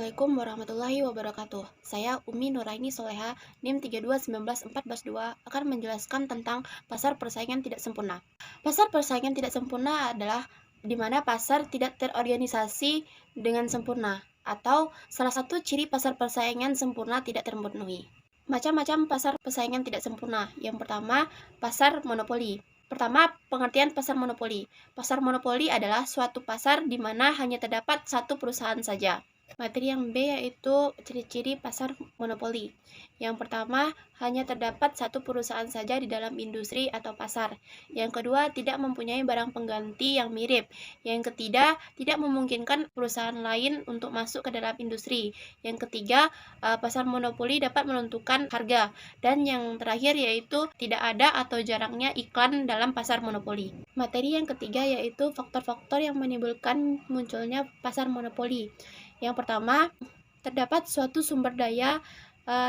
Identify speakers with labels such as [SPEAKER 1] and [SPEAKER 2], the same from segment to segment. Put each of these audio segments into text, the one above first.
[SPEAKER 1] Assalamualaikum warahmatullahi wabarakatuh. Saya Umi Nuraini Soleha, NIM 32191442 akan menjelaskan tentang pasar persaingan tidak sempurna. Pasar persaingan tidak sempurna adalah di mana pasar tidak terorganisasi dengan sempurna, atau salah satu ciri pasar persaingan sempurna tidak terpenuhi. Macam-macam pasar persaingan tidak sempurna. Yang pertama, pasar monopoli. Pertama, pengertian pasar monopoli. Pasar monopoli adalah suatu pasar di mana hanya terdapat satu perusahaan saja. Materi yang B yaitu ciri-ciri pasar monopoli. Yang pertama, hanya terdapat satu perusahaan saja di dalam industri atau pasar. Yang kedua, tidak mempunyai barang pengganti yang mirip. Yang ketiga, tidak memungkinkan perusahaan lain untuk masuk ke dalam industri. Yang ketiga, pasar monopoli dapat menentukan harga. Dan yang terakhir yaitu tidak ada atau jarangnya iklan dalam pasar monopoli. Materi yang ketiga yaitu faktor-faktor yang menimbulkan munculnya pasar monopoli. Yang pertama, terdapat suatu sumber daya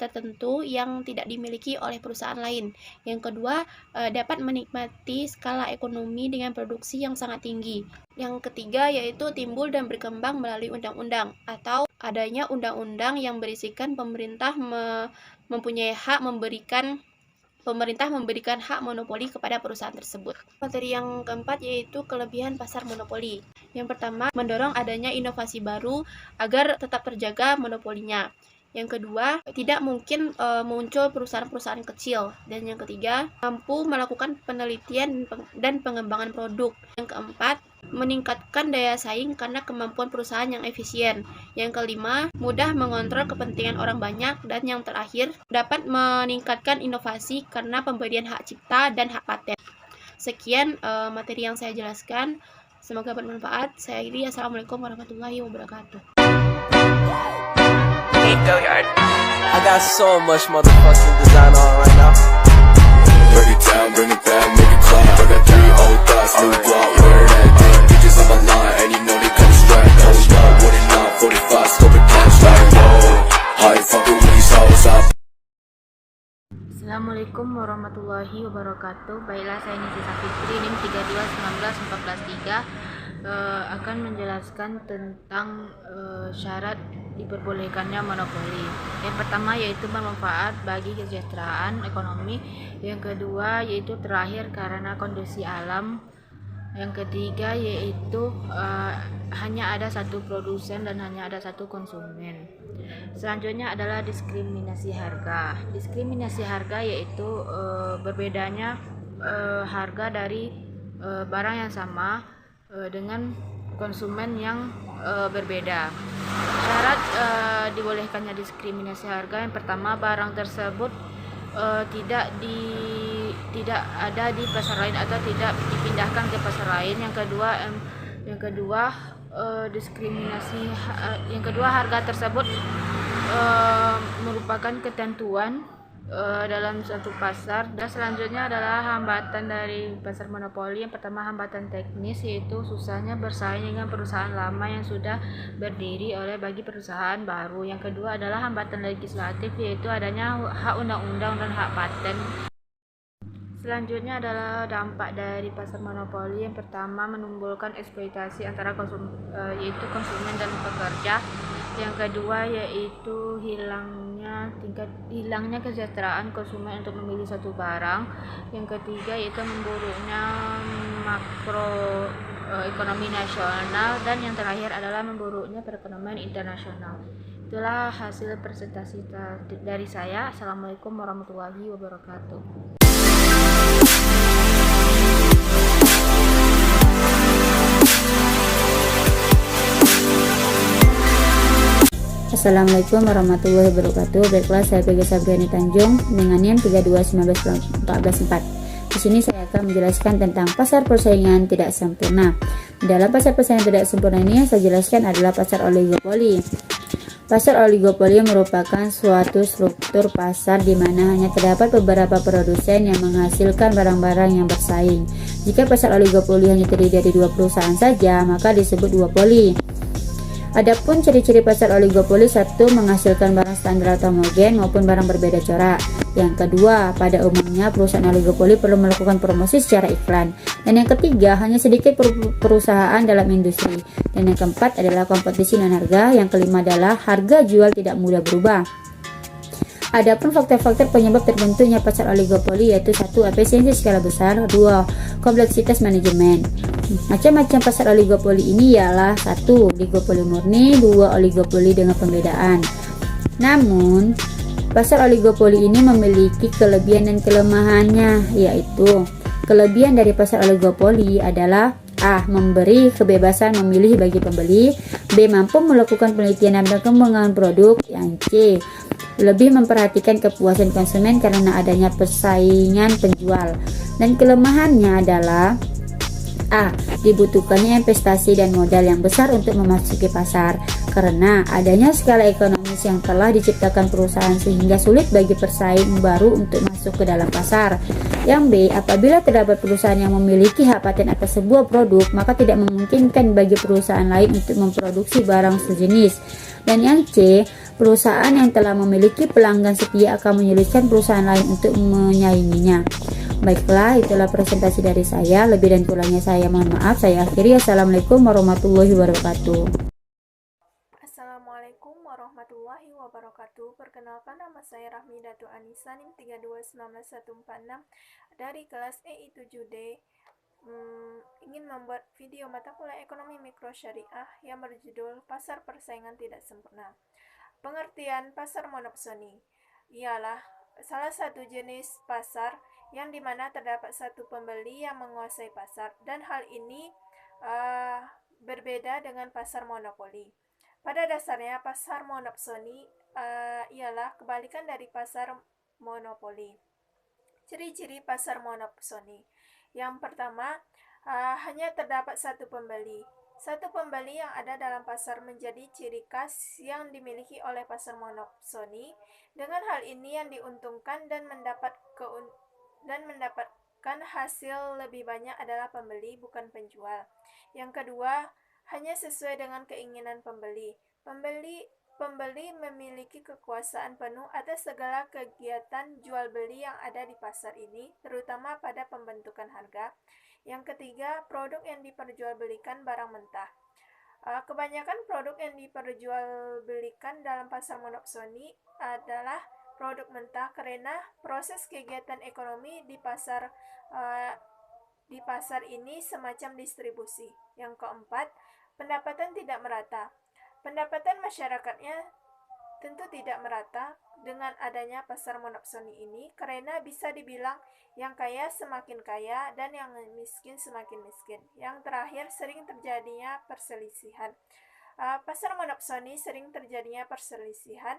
[SPEAKER 1] tertentu yang tidak dimiliki oleh perusahaan lain. Yang kedua, dapat menikmati skala ekonomi dengan produksi yang sangat tinggi. Yang ketiga yaitu timbul dan berkembang melalui undang-undang atau adanya undang-undang yang berisikan pemerintah memberikan hak monopoli kepada perusahaan tersebut. Materi yang keempat yaitu kelebihan pasar monopoli. Yang pertama, mendorong adanya inovasi baru agar tetap terjaga monopolinya. Yang kedua, tidak mungkin muncul perusahaan-perusahaan kecil. Dan yang ketiga, mampu melakukan penelitian dan pengembangan produk. Yang keempat, meningkatkan daya saing karena kemampuan perusahaan yang efisien. Yang kelima, mudah mengontrol kepentingan orang banyak. Dan yang terakhir, dapat meningkatkan inovasi karena pemberian hak cipta dan hak paten. Sekian materi yang saya jelaskan. Semoga bermanfaat. Saya akhiri. Assalamualaikum warahmatullahi wabarakatuh.
[SPEAKER 2] I got so much motherfucking design on right now.
[SPEAKER 3] Break it down, bring it back, make it clap. I got 3 old thoughts, new guap, where that dick. Bitches on my line, and you know they come strapped. Hold up, what it not, 45, scope it cash like whoa. How you fucking with these hoes up?
[SPEAKER 4] Assalamualaikum warahmatullahi wabarakatuh. Baiklah, saya Nisi Safitri, NIM 32191443 akan menjelaskan tentang syarat diperbolehkannya monopoli. Yang pertama yaitu bermanfaat bagi kesejahteraan ekonomi. Yang kedua yaitu terakhir karena kondisi alam. Yang ketiga yaitu hanya ada satu produsen dan hanya ada satu konsumen. Selanjutnya adalah diskriminasi harga. Diskriminasi harga yaitu berbedanya harga dari barang yang sama dengan konsumen yang berbeda. Syarat dibolehkannya diskriminasi harga, yang pertama barang tersebut tidak ada di pasar lain atau tidak dipindahkan ke pasar lain. Yang kedua harga tersebut merupakan ketentuan dalam suatu pasar. Dan selanjutnya adalah hambatan dari pasar monopoli. Yang pertama hambatan teknis, yaitu susahnya bersaing dengan perusahaan lama yang sudah berdiri bagi perusahaan baru. Yang kedua adalah hambatan legislatif, yaitu adanya hak undang-undang dan hak paten. Selanjutnya adalah dampak dari pasar monopoli. Yang pertama menimbulkan eksploitasi antara konsumen dan pekerja. Yang kedua yaitu hilangnya kesejahteraan konsumen untuk memilih satu barang. Yang ketiga yaitu memburuknya makro ekonomi nasional, dan yang terakhir adalah memburuknya perekonomian internasional. Itulah hasil presentasi dari saya. Assalamualaikum warahmatullahi wabarakatuh.
[SPEAKER 5] Assalamualaikum warahmatullahi wabarakatuh. Baiklah, saya PG Sabriani Tanjung dengan NIM 32191444. Di sini saya akan menjelaskan tentang pasar persaingan tidak sempurna. Dalam pasar persaingan tidak sempurna ini yang saya jelaskan adalah pasar oligopoli. Pasar oligopoli merupakan suatu struktur pasar di mana hanya terdapat beberapa produsen yang menghasilkan barang-barang yang bersaing. Jika pasar oligopoli hanya terdiri dari 2 perusahaan saja, maka disebut duopoli. Adapun ciri-ciri pasar oligopoli: satu, menghasilkan barang standar atau homogen maupun barang berbeda corak. Yang kedua, pada umumnya perusahaan oligopoli perlu melakukan promosi secara iklan. Dan yang ketiga, hanya sedikit perusahaan dalam industri. Dan yang keempat adalah kompetisi non harga. Yang kelima adalah harga jual tidak mudah berubah. Adapun faktor-faktor penyebab terbentuknya pasar oligopoli yaitu: 1. Efisiensi skala besar. 2. Kompleksitas manajemen. Macam-macam pasar oligopoli ini ialah: 1. Oligopoli murni. 2. Oligopoli dengan pembedaan. Namun, pasar oligopoli ini memiliki kelebihan dan kelemahannya, yaitu: kelebihan dari pasar oligopoli adalah: A. Memberi kebebasan memilih bagi pembeli. B. Mampu melakukan penelitian dan pengembangan produk. Yang C. Lebih memperhatikan kepuasan konsumen karena adanya persaingan penjual. Dan kelemahannya adalah: A. Dibutuhkannya investasi dan modal yang besar untuk memasuki pasar karena adanya skala ekonomis yang telah diciptakan perusahaan sehingga sulit bagi pesaing baru untuk masuk ke dalam pasar. Yang B. Apabila terdapat perusahaan yang memiliki hak paten atas sebuah produk, maka tidak memungkinkan bagi perusahaan lain untuk memproduksi barang sejenis. Dan yang C. Perusahaan yang telah memiliki pelanggan setia akan menyulitkan perusahaan lain untuk menyainginya. Baiklah, itulah presentasi dari saya. Lebih dan kurangnya saya mohon maaf. Saya akhiri. Assalamualaikum warahmatullahi wabarakatuh.
[SPEAKER 6] Assalamualaikum warahmatullahi wabarakatuh. Perkenalkan, nama saya Rahmi Datu Anissa, NIM 3219146 dari kelas EI7D. Ingin membuat video mata kuliah ekonomi mikro syariah yang berjudul Pasar Persaingan Tidak Sempurna. Pengertian pasar monopsoni ialah salah satu jenis pasar yang dimana terdapat satu pembeli yang menguasai pasar, dan hal ini berbeda dengan pasar monopoli. Pada dasarnya pasar monopsoni ialah kebalikan dari pasar monopoli. Ciri-ciri pasar monopsoni: yang pertama, hanya terdapat satu pembeli. Satu pembeli yang ada dalam pasar menjadi ciri khas yang dimiliki oleh pasar monopsoni. Dengan hal ini yang diuntungkan dan mendapatkan hasil lebih banyak adalah pembeli, bukan penjual. Yang kedua, hanya sesuai dengan keinginan pembeli. Pembeli memiliki kekuasaan penuh atas segala kegiatan jual beli yang ada di pasar ini, terutama pada pembentukan harga. Yang ketiga, produk yang diperjualbelikan barang mentah. Kebanyakan produk yang diperjualbelikan dalam pasar monopsoni adalah produk mentah karena proses kegiatan ekonomi di pasar ini semacam distribusi. Yang keempat, pendapatan tidak merata. Pendapatan masyarakatnya tentu tidak merata dengan adanya pasar monopsoni ini karena bisa dibilang yang kaya semakin kaya dan yang miskin semakin miskin. Yang terakhir, sering terjadinya perselisihan. Pasar monopsoni sering terjadinya perselisihan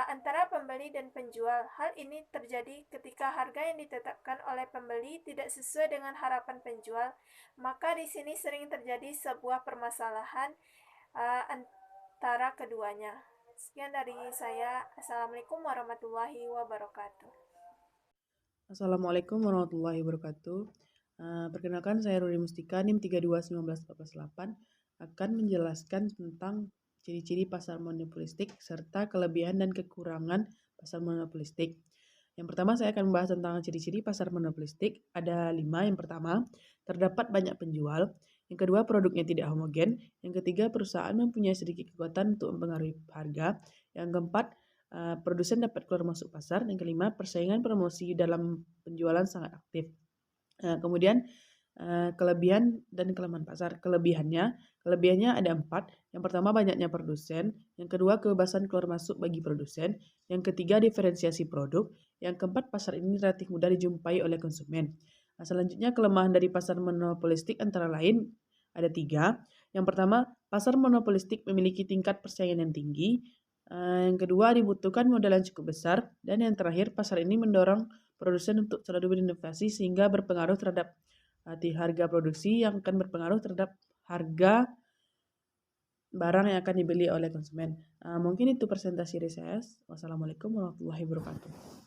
[SPEAKER 6] antara pembeli dan penjual. Hal ini terjadi ketika harga yang ditetapkan oleh pembeli tidak sesuai dengan harapan penjual, maka di sini sering terjadi sebuah permasalahan antara keduanya. Sekian dari saya. Assalamualaikum warahmatullahi wabarakatuh.
[SPEAKER 7] Assalamualaikum warahmatullahi wabarakatuh. Perkenalkan, saya Ruri Mustika, NIM 3219448, akan menjelaskan tentang ciri-ciri pasar monopolistik serta kelebihan dan kekurangan pasar monopolistik. Yang pertama, saya akan membahas tentang ciri-ciri pasar monopolistik. Ada 5. Yang pertama, terdapat banyak penjual. Yang kedua, produknya tidak homogen. Yang ketiga, perusahaan mempunyai sedikit kekuatan untuk mempengaruhi harga. Yang keempat, produsen dapat keluar masuk pasar. Yang kelima, persaingan promosi dalam penjualan sangat aktif. Kemudian kelebihan dan kelemahan pasar. Kelebihannya ada 4. Yang pertama, banyaknya produsen. Yang kedua, kebebasan keluar masuk bagi produsen. Yang ketiga, diferensiasi produk. Yang keempat, pasar ini relatif mudah dijumpai oleh konsumen. Selanjutnya, kelemahan dari pasar monopolistik antara lain ada 3. Yang pertama, pasar monopolistik memiliki tingkat persaingan yang tinggi. Yang kedua, dibutuhkan modal yang cukup besar. Dan yang terakhir, pasar ini mendorong produsen untuk selalu berinovasi sehingga berpengaruh terhadap harga produksi yang akan berpengaruh terhadap harga barang yang akan dibeli oleh konsumen. Mungkin itu presentasi dari saya. Wassalamualaikum warahmatullahi wabarakatuh.